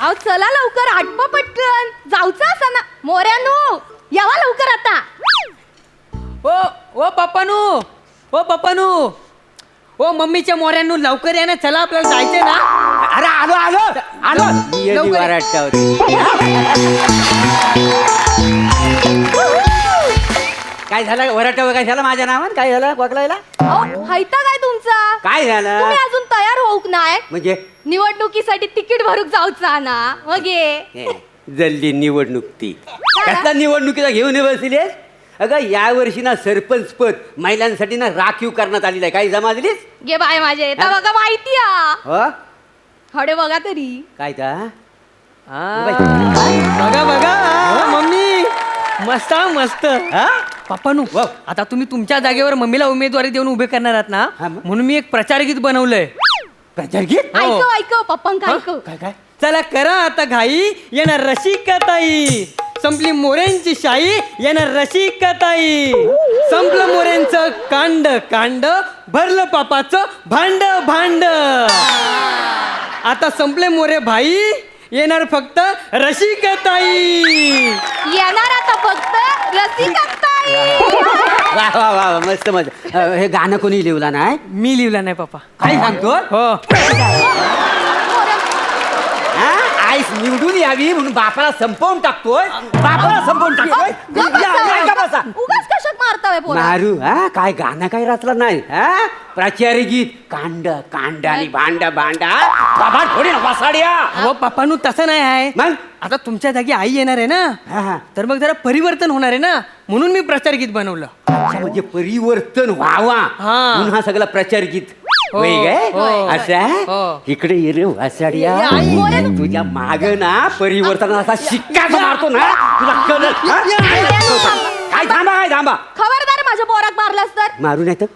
अहो चला लवकर, आटपा पटकन, जाऊचा असा ना. मोऱ्यानो यावा लवकर आता. ओ पप्पानू ओ मम्मीच्या मोऱ्यांनू लवकर या ना, चला आपल्याला जायचंय ना. अरे आलो आलो आलो. काय झालं वराटावर? काय झालं माझ्या नावात? काय झालं बघलायला? अहो हायता काय तुमचा? काय झालं तुम्ही अजून तयार होऊक नाही? म्हणजे निवडणुकीसाठी तिकीट भरूक जाऊचा ना मगे. जल्दी निवडणूक ती कसला निवडणुकीला घेऊन बसलीस? अगं या वर्षी ना सरपंच पद महिलांसाठी ना राखीव करण्यात आलेलं आहे. काही जमा दिलीस? गे बाय माझे तर बघा माहिती हो हडे बघा तरी. काय ता बघा बघा मम्मी मस्त मस्त. पप्पानू वाव. आता तुम्ही तुमच्या जागेवर मम्मीला उमेदवारी देऊन उभे करणार आहात ना, हा मग? म्हणून मी एक प्रचार गीत बनवलंय. प्रचार गीत? हो. ऐकव पप्पांका ऐकव. काय काय चला करा आता घाई, येणार रसिकताई. संपली मोऱ्यांची शाई, येणार रसिकताई. संपलं मोऱ्यांचं कांड कांड, भरलं पापाचं भांड भांड. आता संपले मोरे भाई, येणार फक्त रसिकताई. येणार आता फक्त रसिकताई. वा वा वा मस्त मस्त. हे गाणं कोणी लिहिलं नाही? मी लिहिला नाही पप्पा. काय सांगतो? हो आईस निवडून यावी म्हणून बापाला संपवून टाकतोय. बापाला संपवून टाकतोय. या बसा. उगाच कशात मारताय पोरा? मारू हा काय गाणं काय रचला नाही हा. प्राचार्य गीत कांड कांड आणि भांडा भांडा बाबा थोडी ना वासाड्या. हो पप्पानू तसं नाही आहे. मग आता तुमच्या जागी आई येणार आहे ना, हा. तर मग जरा परिवर्तन होणार आहे ना, म्हणून मी प्रचार गीत बनवलं. अच्छा, म्हणजे परिवर्तन व्हावा हा. म्हणून हा सगळा प्रचार गीत हो, होय काय? हो. असं हो. इकडे ये रे वासाड्या. ये, आई. तुझ्या माग ना परिवर्तन असा शिक्का मारतो ना तुला कळलं. काय थांबा खबरदार माझ्या पोराक मारलास तर. मारू नाही तर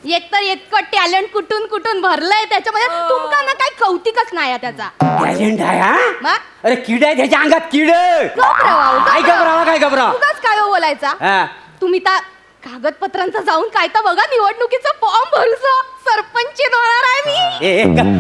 एकतर इतकं टॅलेंट कुठून कुठून भरलंय त्याच्यामध्ये. तुमका ना काही कौतिकच नाही आहे त्याचा. टॅलेंट आहे हा. मग? अरे किड आहे त्याच्या अंगात किड. काय घबरावा काय घबरावा. उगाच काय हो बोलायचा. हा. तुम्ही त्या कागदपत्रांचा जाऊन काय तर बघा, निवडणुकीचा फॉर्म भरूचो. सरपंच होणार आहे मी.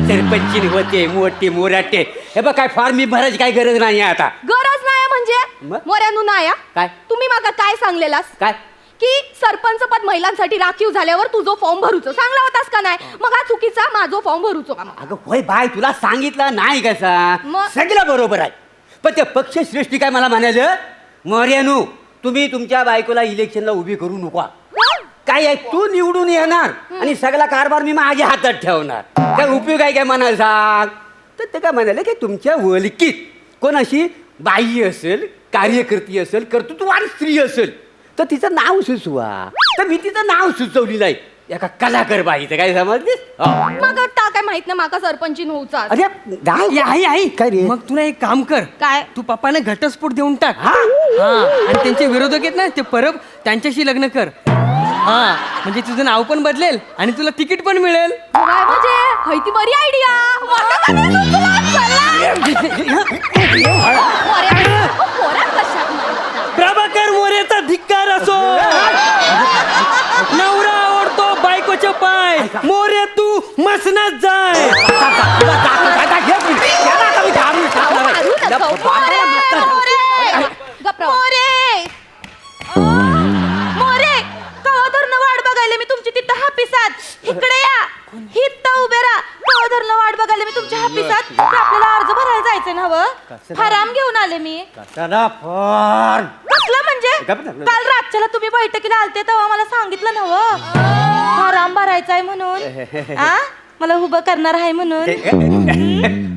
सरपंची होते मोठे मोराटे. हे बघ काय फॉर्म मी भरायची काही गरज नाही आता. गरज नाही म्हणजे मग? मोऱ्यानू नाही. काय? तुम्ही माका काय सांगलेलास काय की सरपंच पद महिलांसाठी राखीव झाल्यावर तुझो फॉर्म भरूचो सांगला होतास का नाही? मग हा चुकीचा माझो फॉर्म भरूचो का? अगं होय बाय तुला सांगितलं नाही कसा. मग? सगळं बरोबर आहे पण ते पक्षश्रेष्ठी काय मला म्हणायचं मोर्यानू तुम्ही तुमच्या बायकोला इलेक्शनला उभी करू नका. काय आहे तू निवडून येणार आणि सगळा कारभार मी माझ्या हातात ठेवणार. काय उपयोग आहे काय म्हणाल सांग. तर ते काय म्हणाले की तुमच्या वलकीत कोण अशी बाई असेल, कार्यकर्ती असेल, कर्तृत्ववान स्त्री असेल तर तिचं नाव सुचवा. तर मी तिचं नाव सुचवलेलं आहे एका कलाकार बाईचं. काय समजलीस? मग ता काय माहित नाही माका सरपंची नव्हता. अरे ए, आई आई काय रे? मग तुला एक काम कर. काय? तू पप्पाने घटस्फोट देऊन टाक. हा? हा आणि त्यांचे विरोधक आहेत ना ते परब, त्यांच्याशी लग्न कर. हा म्हणजे तुझं नाव पण बदलेल आणि तुला तिकीट पण मिळेल. काय म्हणजे हैती बरी आयडिया. प्रभाकर मोरेचा धिक्कार असो. नवरा आवडतो बायकोचे पाय, मोरे तू मसनात जाय. वाट बघायला मी तुमची तिथं हापिसात. इकडे या हिथं उभे राहा. कवाधरनं वाट बघायला मी तुमच्या हापिसात. आपल्याला अर्ज भरायला जायचंय ना व फराम घेऊन आले मी. कसलं म्हणजे काल रातच्याला तुम्ही बैठकीला आलते तेव्हा मला सांगितलं ना व फराम भरायचाय म्हणून. आ मला उभं करणार आहे म्हणून.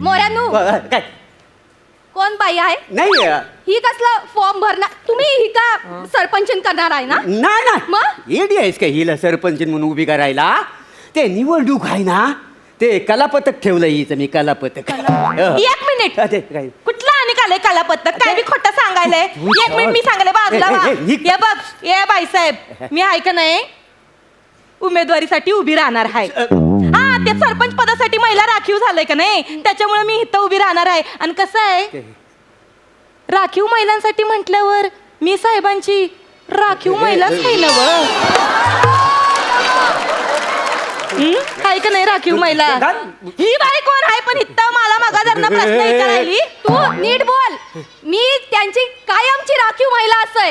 मोऱ्यानू काय कोण बाई आहे? नाही ही कसला फॉर्म भरणार? तुम्ही ही का सरपंच करणार आहे ना? नाही मग? एडी आहेस का हिला सरपंच म्हणून उभी करायला? ते निवडणूक आहे ना ते कलापथक ठेवलं हिचं मी कलापथक. एक मिनिट काय कुठला आणि काले कलापथक काय मी खोटं सांगायलंय? एक मिनिट मी सांगायला बाजूला व्हा. हे बघ ये बाईसाहेब मी आहे का नाही उमेदवारीसाठी उभी राहणार आहे. हा ते सरपंच पदासाठी महिला राखीव झालंय का नाही त्याच्यामुळे मी इथं उभी राहणार आहे. आणि कसं आहे राखीव महिलांसाठी म्हटल्यावर मी साहेबांची राखीव महिलाच आहे ना व. हाय का नाही राखीव महिला ही बाई कोण आहे पण इथं मला मगा जर प्रश्न विचारायली तू नीट बोल. मी त्यांची कायमची राखीव महिला असय.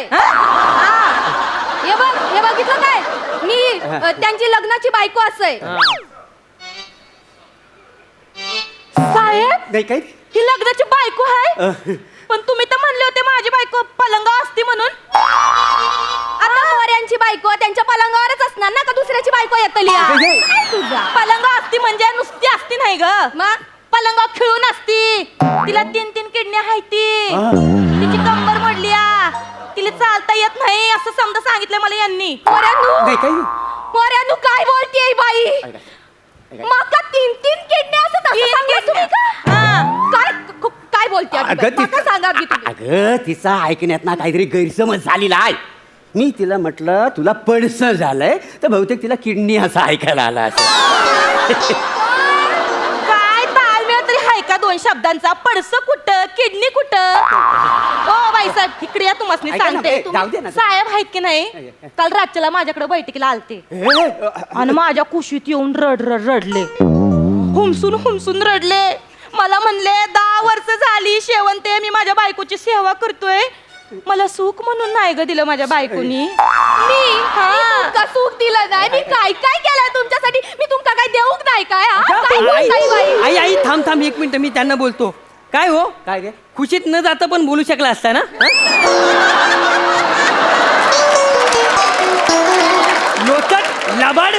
हे बघितलं काय मी त्यांची लग्नाची बायको असय. साहेब नाही काय ही लग्नाची बायको आहे पण तुम्ही तर म्हणले होते माझी बायको पलंगा असती म्हणून. आता मोऱ्यांची बायको त्यांच्या पलंगावरच असणार ना का दुसऱ्याची बायको येतली तुझा पलंगा असती म्हणजे नुसती असती नाही ग मग पलंगा खेळून असती. तिला 3 किडण्या आहेत तिची कंबर मोडली तिला चालता येत नाही असं समजा सांगितलं मला यांनी. नाही काय मोऱ्यानु काय बोलतेय बाई. माका 3 किडण्या असं सांगता तुम्ही का? काय बोलते माका सांगा आधी तुम्ही. अगं तिचा ऐकण्यात ना काहीतरी गैरसमज झालेला आहे. मी तिला म्हटलं तुला पडसं झालंय तर बहुतेक तिला किडनी असं ऐकायला आला असं. काय ताळमेळ तरी हाय का 2 शब्दांचा. पडस कुठं किडनी कुठं. ओ बाईसाहेब इकडे या तुम्हाला ऐका ना, सांगते जाऊ दे ना. साहेब आहेत की नाही काल रातच्याला माझ्याकडे बैठकीला आलते आणि माझ्या कुशीत येऊन रडले हुमसून रडले. मला म्हणले 10 वर्ष झाली शेवंते मी माझ्या बायकोची सेवा करतोय मला सुख म्हणून नाही ग दिलं माझ्या बायकोनी. मी तुमका सुख दिलं नाही. मी काय काय केलं तुमच्यासाठी. मी तुमका काय देऊक नाही काय काय बोलताय बाई. आई आई थांब 1 मिनिट मी त्यांना बोलतो. काय हो काय रे खुशीत न जाता पण बोलू शकला असता ना. लोचट लबाड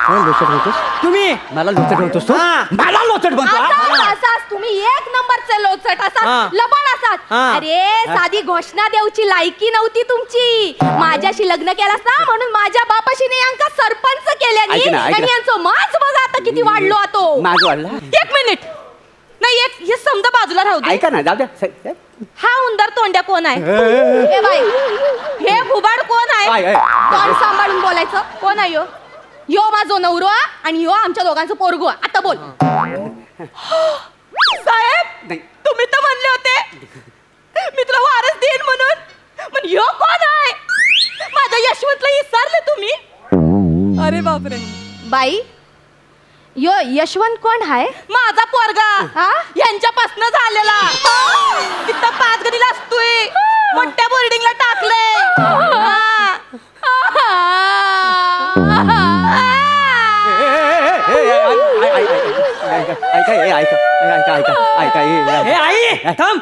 लोचट होतोस तुम्ही मला लोचट होतोस तू हा. मला लोचट म्हणतो असाच तुम्ही 1 नंबरचे लोचट हा. असाच लबाड असाच. हा. अरे साधी घोषणा देऊची लायकी नव्हती तुमची. माझ्याशी लग्न केलास ना म्हणून माझ्या बापाशी यांका सरपंच केल्यानी ऐक ना, ऐक ना. आणि यांचं माज बघा आता किती वाढलो आतो. माझ वाढला 1 मिनिट नाही एक हे समजा बाजूला राहू दे. ऐका ना जाऊ द्या हा उंदर तोंड्या कोण आहे ए बाई हे भुबाड कोण आहे तोंड सांभाळून बोलायचं. कोण आहे ह्यो? यो माझो नवरो आणि यो आमच्या दोघांचं पोरगो. आता बोल. साहेब नाही. तुम्ही तर म्हणले होते मी तुला वारस देईन म्हणून पण ह्यो कोण आहे. माझ्या यशवंतला विसरले तुम्ही. अरे बापरे बाई यो यशवंत कोण आहे. माझा पोरगा हा? यांच्यापासून झालेला तिथं 5 गणीला असतोय मोठ्या बोर्डिंगला टाकले. हे आई थांब.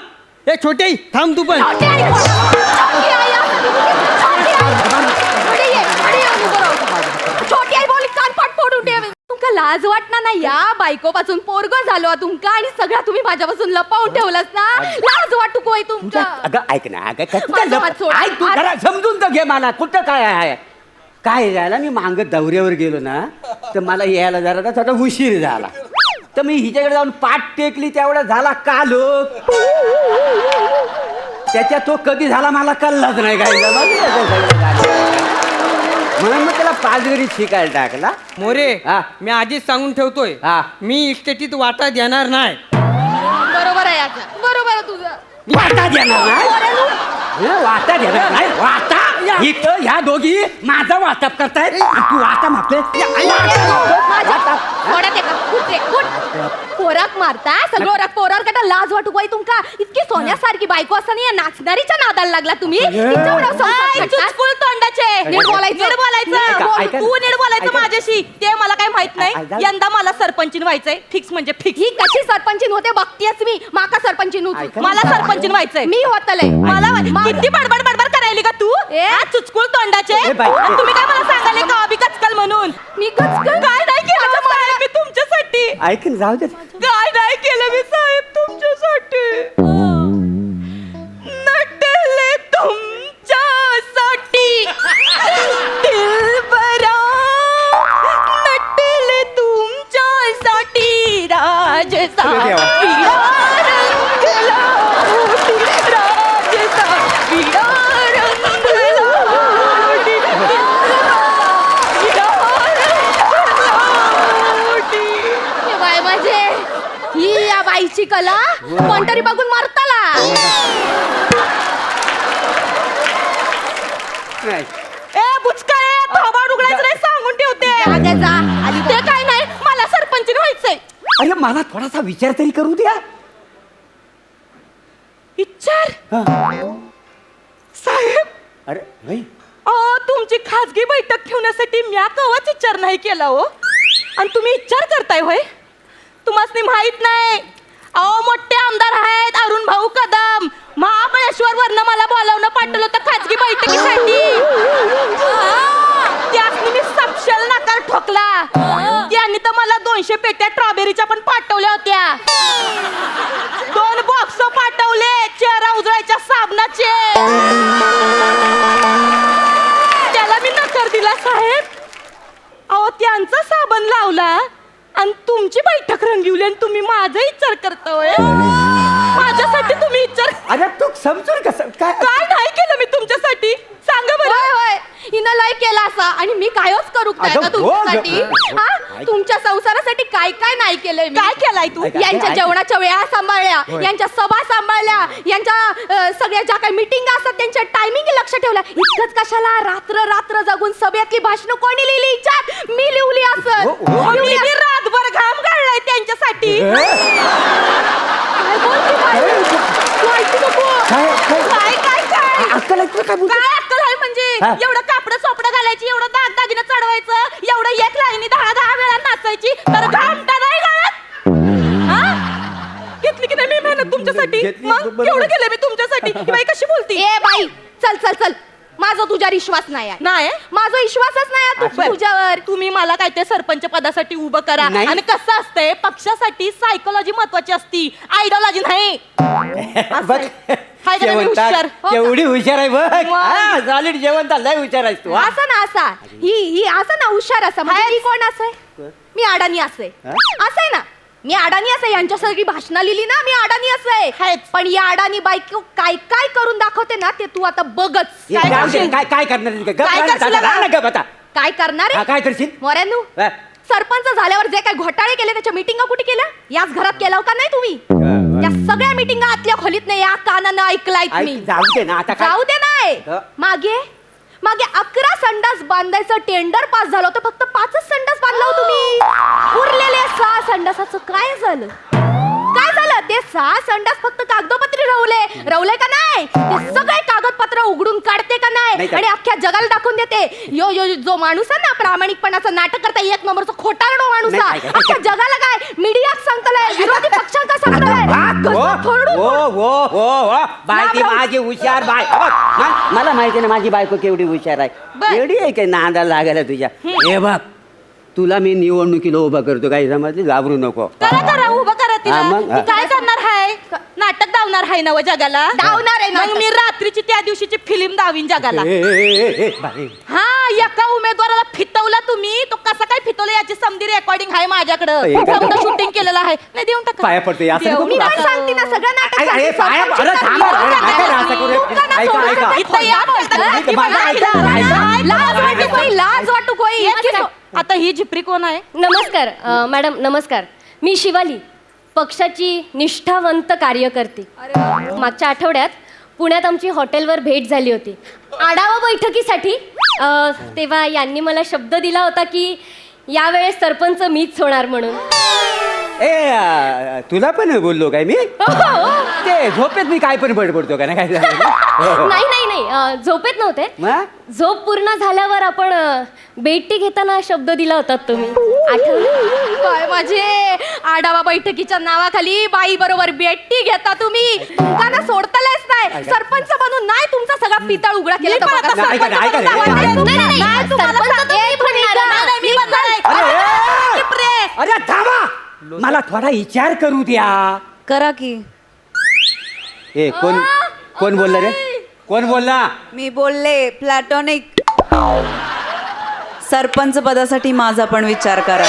हे छोटे आई थांब तू पण. छोटी आई बोली कानपाट फोडून ठेव. तुमका लाज वाटणार ना या बायकोपासून पोरग झालो तुमका आणि सगळा तुम्ही माझ्यापासून लपवून ठेवलास ना. लाज वाटू कोय तुमका. अगं ऐक ना माझं हात सोड. ऐक तू जरा समजून तर घे मला कुठं काय आहे. काय झालं मी मांग दौऱ्यावर गेलो ना तर मला यायला जरा थोडा उशीर झाला तर मी हिच्याकडे जाऊन पाठ टेकली तेवढा झाला काल त्याच्यात तो कधी झाला मला कळलाच नाही काय म्हणून मग त्याला 5 गणी शिकायला टाकला. मोरे हा. मी आधीच सांगून ठेवतोय हा. मी इस्टेटीत वाटा देणार नाही. बरोबर आहे आता. बरोबर आहे तुझं. वाटा देणार नाही वाटा देणार नाही वाटा इथं ह्या दोघी माझा वाटप करतायत तू वाटा मागतोय. पोराक मारता सगळं पोरावर कटा लाज वाटू बाई तुमका. इतकी सोन्यासारखी बायको असताना या नाचणारीच्या नादाला लागला तुम्ही. चुचकुळ तोंडाचे नीट बोलायचं. नीट बोलायचं ऐका. तू नीट बोलायचं ऐका. माझ्याशी ते मला काय माहित नाही. ऐका. यंदा मला सरपंचीन व्हायचंय फिक्स म्हणजे फिक्स. ही कशी सरपंचीन होते बघतेच मी. माका सरपंचीन ऐका. मला सरपंचीन व्हायचंय. मी होतलय. मला किती बडबड करायली का तू हा, चुचकुळ तोंडाचे. ए बाई, आणि तुम्ही काय मला सांगाले का अभि कचकल म्हणून. मी कचकल काय नाही केलं साहेब मी तुमच्यासाठी. ऐक ना जाऊ दे काय नाही केलं मी साहेब तुमच्यासाठी. नटले तुमच्यासाठी दिलबरा नटले तुमच्यासाठी राजसा पिया रंगला होती राजसा पिया रंगला होती हे बाय माझे ही या बाईची कला कोणतरी बघून मारताला. नाही. ए बुचका थोबाड उघडायचं नाही सांगून ठेवते. जा आली ते काय नाही सरपंच व्हायचंय. अरे मला थोडासा विचार तरी करू द्या. विचार साहेब, अरे नाही. तुमची खाजगी बैठक ठेवण्यासाठी म्या कवाच विचार नाही केला हो. आणि तुम्ही विचार करताय होय. तुम्हाला माहित नाही, मोठे आमदार आहेत अरुण भाऊ कदम, महाबळेश्वर वरनं मला बोलावणं पाठवलं होतं खाजगी बैठकीसाठी. त्यासनी मी सपशेल नकार ठोकला. त्यांनी तर मला 200 पेट्या स्ट्रॉबेरीच्या पण पाठवल्या होत्या. 2 बॉक्स पाठवले चेहरा उजळायच्या साबणाचे. त्याला मी नकार दिला साहेब. त्यांचा साबण लावला आणि तुमची बैठक रंगवली आणि तुम्ही माझा विचार करतोय. माझ्यासाठी तुम्ही विचार अरे तू समजून कसं काय काय नाही केलं मी तुमच्यासाठी सांगा बरं. होय होय, हिनं लय केला असा आणि मी कायच करू काय अगं, का तुमच्यासाठी? हा, तुमच्या संसारासाठी काय काय नाही केलंय मी. काय केलाय तू? ऐका, यांच्या ऐका. जेवणाच्या वेळा सांभाळल्या, होय. यांच्या सभा सांभाळल्या, यांच्या सगळ्या ज्या काही मिटिंग असतात त्यांच्या टायमिंग लक्ष ठेवल्या. इतकंच कशाला रात्र रात्र जगून सभेतली भाषण कोणी लिहिली? विचार, मी लिहली असं. हो, हो. मग मी बी रातभर घाम गाळलाय त्यांच्यासाठी. काय बोलते बाई? तू ऐकू नको. काय काय काय अक्कल आहे तुला काय बोलतो? काय अक्कल आहे म्हणजे? हा. एवढं कापडं सोपडं घालायची, एवढं दागिनं चढवायचं, एवढं एक लाईनी 10 वेळा नाचायची, तर घंटा नाही गाळत. हा? घेतली की नाही मी मेहनत तुमच्यासाठी? घेतली, मग बरोबर. केवढं केलंय मी तुमच्यासाठी? ही बाई कशी बोलती? ए बाई, चल चल चल, माझा तुझ्यावर विश्वास नाही आहे. नाही माझा विश्वासच नाही आहे बरं. तुझ्यावर. तुम्ही मला काय ते सरपंच पदासाठी उभं करा. नाही. आणि कसं असतंय, पक्षासाठी सायकोलॉजी महत्वाची असती, आयडिओलॉजी नाही. बघ हाय का नाही जेवण हुशार? हो का? एवढी हुशार आहे बघ. मग. हा, सॉलिड जेवण लय हुशार आहेस तू. हा. असा ना असा, ही असं ना हुशार असा. म्हणजे ही कोण असं मी अडाणी असं हा? असं आहे ना. मी अडाणी असं यांच्या सगळी भाषणं लिहिली ना, मी अडाणी असं आहे. पण या अडाणी बायको काय काय करून दाखवते ना, ते तू आता बघच. हे काय जाऊ दे, करशील? काय करणार आहे? गप काय राहा, करशील आता राहा ना आता? गप आता. काय करणार हा, आहे काय करशील? मोऱ्यांनू? हा. सरपंच झाल्यावर जे काय घोटाळे केले त्याच्या मिटिंगा कुठे केल्या? याच घरात केलं का नाही तुम्ही? त्या सगळ्या मिटिंगा आतल्या खोलीत नाही, या कानानं ऐकलायत मी. जाऊ दे ना आता काय. जाऊ दे नाही. ह. मागे मागे 11 संडास बांधायचं टेंडर पास झालं होतं, फक्त 5च संडास बांधला हो तुम्ही. उरलेले 6 संडासाचं काय झालं? काय झालं? ते 6 संडास फक्त कागदोपत्री रवले का नाही? ते सगळे कागदपत्र उघडून काढते का नाही नाही? का? आणि अख्ख्या जगाला दाखवून देते, यो यो जो माणूस आहे ना प्रामाणिकपणाचं नाटक करता, 1 नंबरचा खोटारडो माणूस नाही, आहे. नाही, अख्ख्या जगाला काय मीडियात सांगताय, विरोधी पक्षांका सांगताय. बायकी माझी हुशार बाय. मला माहिती ना माझी बायको केवढी हुशार आहे. बर. एवढी आहे काय नांदाला लागायला तुझ्या. हे बघ तुला मी निवडणुकीला उभा करतो, काही समजली? घाबरू नको. करा उभं करा तिला. हा, मग, हा. ती काय करणार हाय? नाटक दावणार हाय नव जगाला. धावणार आहे मग नाटक. मी रात्रीची त्या दिवशीची फिल्म दावीन जगाला. बाई. हा, एका उमेदवाराला फितवला तुम्ही, तो कसा काय फितवला याची समधी रेकॉर्डिंग आहे माझ्याकडं. हे काय? शूटिंग केलेलं आहे. नाही देऊन टाका. पाया पडते, असं नको देऊन मी बोलू. काय टाका. सांगते ना, सगळं नाटक अरे, सांगते. पाया- अरे, सरपंचाचं थांबा, नाव अरे, सांगते. नका असं करू. तू का ना ऐका, सोडून ऐका. देते? इथं या बोलतात. ऐका, की मला ऐका, ऐका. ऐका. लाज वाटू कोई, लाज वाटू कोई. आता ही झिपरी कोण आहे? नमस्कार मॅडम, नमस्कार. मी शिवाली, पक्षाची निष्ठावंत कार्यकर्ती. मागच्या आठवड्यात पुण्यात आमची हॉटेलवर भेट झाली होती आढावा बैठकीसाठी. तेव्हा यांनी मला शब्द दिला होता की यावेळेस सरपंच मीच होणार म्हणून. तुला पण बोललो काय मी? ते झोपेत मी काय पण बडबडतो का ना, काय झालं? नाही नाही नाही, झोपेत नव्हते. मग? झोप पूर्ण झाल्यावर आपण भेटी घेताना शब्द दिला होता तुम्ही, आठवलं? काय माझे आढावा बैठकीच्या नावाखाली बाई बरोबर बेटी घेता तुम्ही. तुमकाना सोडतालेच नाही. सरपंच बनून नाही तुमचा सगळा पितळ उघडा केला तर बघा. नाही, ऐका ना, ऐका ना. सरपंच बनून नाही, नाही, नाही, नाही, तुम्हाला सरपंच सांगते, तुम्ही बनणार. नाही, नाही, मी बनणार आहे. अरे, झिपरे. अरे थांबा, मला थोडा विचार करू द्या. करा की. ए कोण बोलला रे? कोण बोलला? मी बोलले प्लॅटॉनिक. सरपंच पदासाठी माझा पण विचार करा.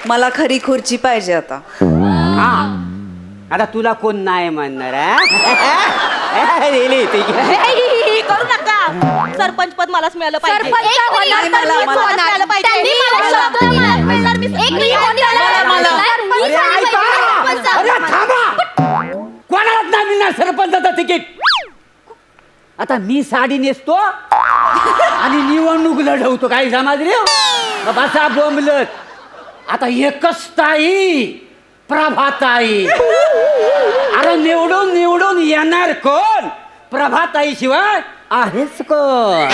मला खरी खुर्ची पाहिजे आता. हा, आता तुला कोण नाही म्हणणार? रिली हे करू नका. सरपंच पद मलाच मिळालं पाहिजे. सरपंच एक मिनिट, होणार, मला- सरपंच मला- होणार. मिळालं पाहिजे. त्यांनी मला शब्द मिळणार, मी- एक मिनिट, मला- अरे ऐका, अरे थांबा, कोणालाच नाही मिळणार सरपंचाचं तिकीट. आता मी साडी नेसतो, आणि निवडणूक लढवतो काय समाज रे बसा बोंबलत. आता एकच ताई प्रभाताई. अरे निवडून निवडून येणार कोण? प्रभाताई शिवाय आहेच कोण?